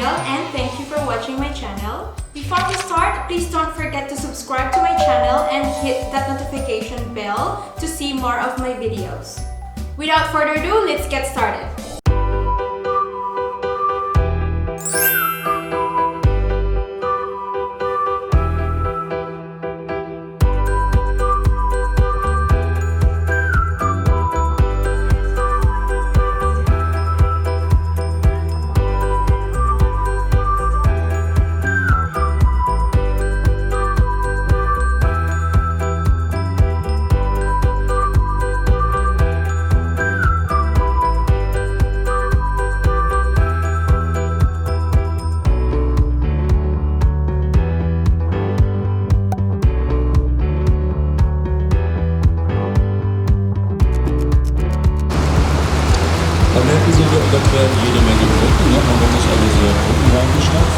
Danielle and thank you for watching my channel. Before we start, please don't forget to subscribe to my channel and hit that notification bell to see more of my videos. Without further ado, let's get started. Am Ende sind wir überqueren jede Menge Brücken. Ne? Hamburg ist eine sehr brückenreiche Stadt.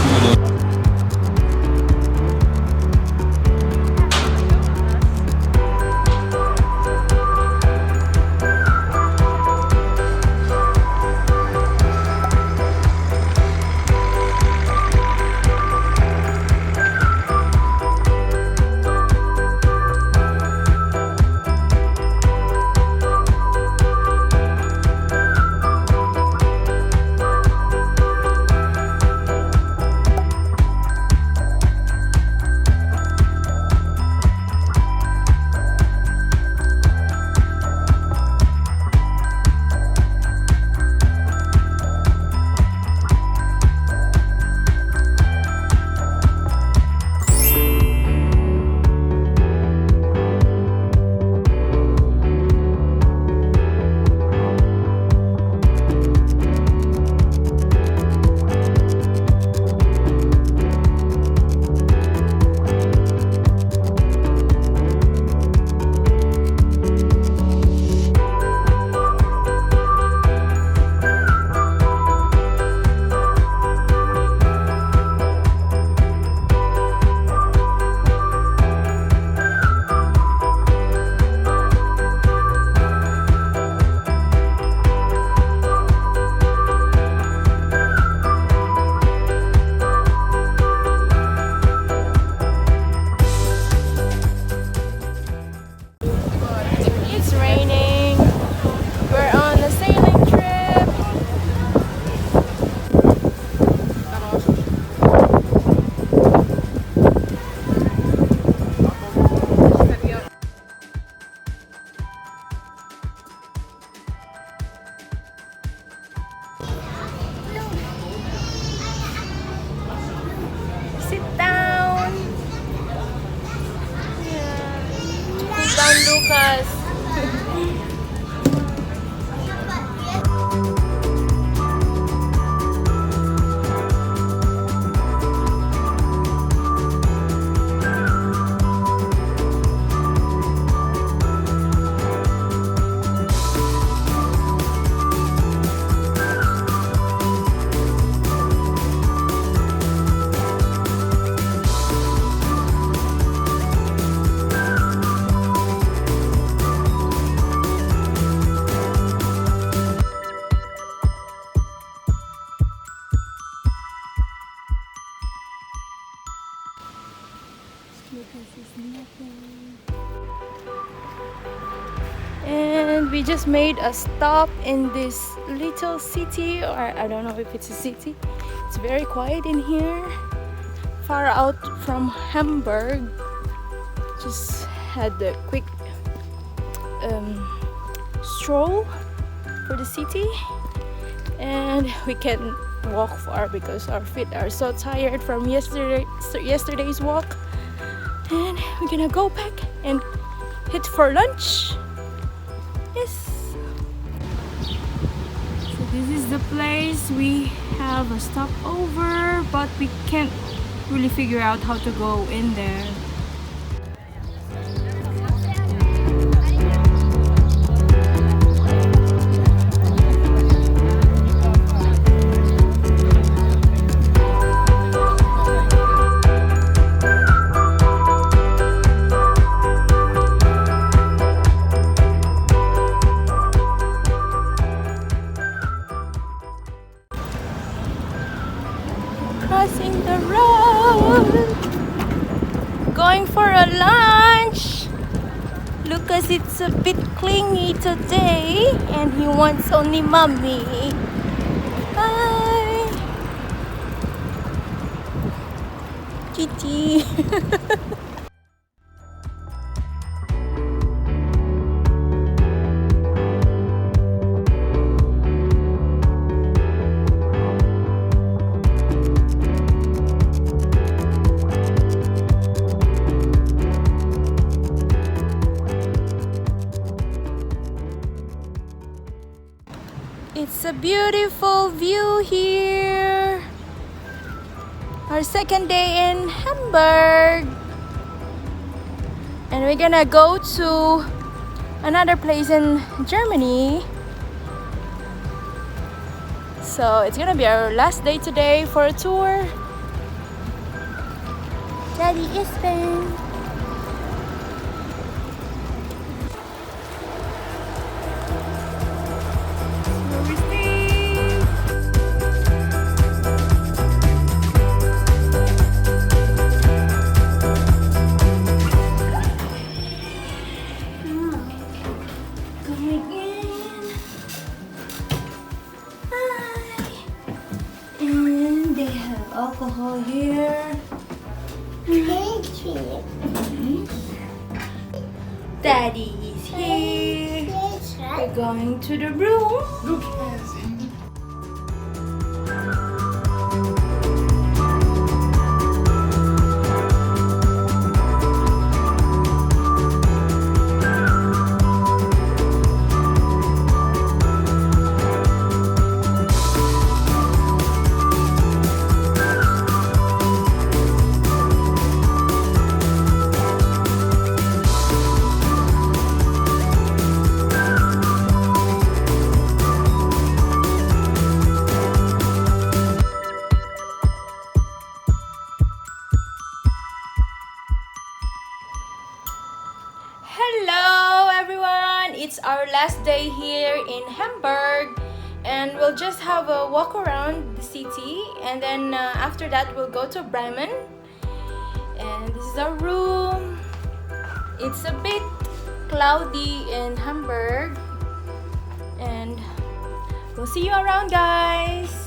Lucas. And we just made a stop in this little city, or I don't know if it's a city. It's very quiet in here, far out from Hamburg. Just had a quick stroll for the city, and we can't walk far because our feet are so tired from yesterday's walk. And we're gonna go back and hit for lunch. Yes. So this is the place. We have a stopover, but we can't really figure out how to go in there. crossing the road. Going for a lunch. Lucas is a bit clingy today and he wants only mommy. Hi. Gigi. It's a beautiful view here. Our second day in Hamburg. And we're gonna go to another place in Germany. So it's gonna be our last day today for a tour. Daddy is Spain. Alcohol here. Daddy is here. We're going to the room. Hello everyone! It's our last day here in Hamburg and we'll just have a walk around the city and then after that we'll go to Bremen. And this is our room. It's a bit cloudy in Hamburg and we'll see you around, guys!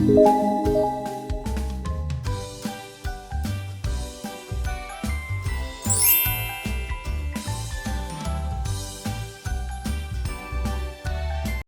Bye-bye.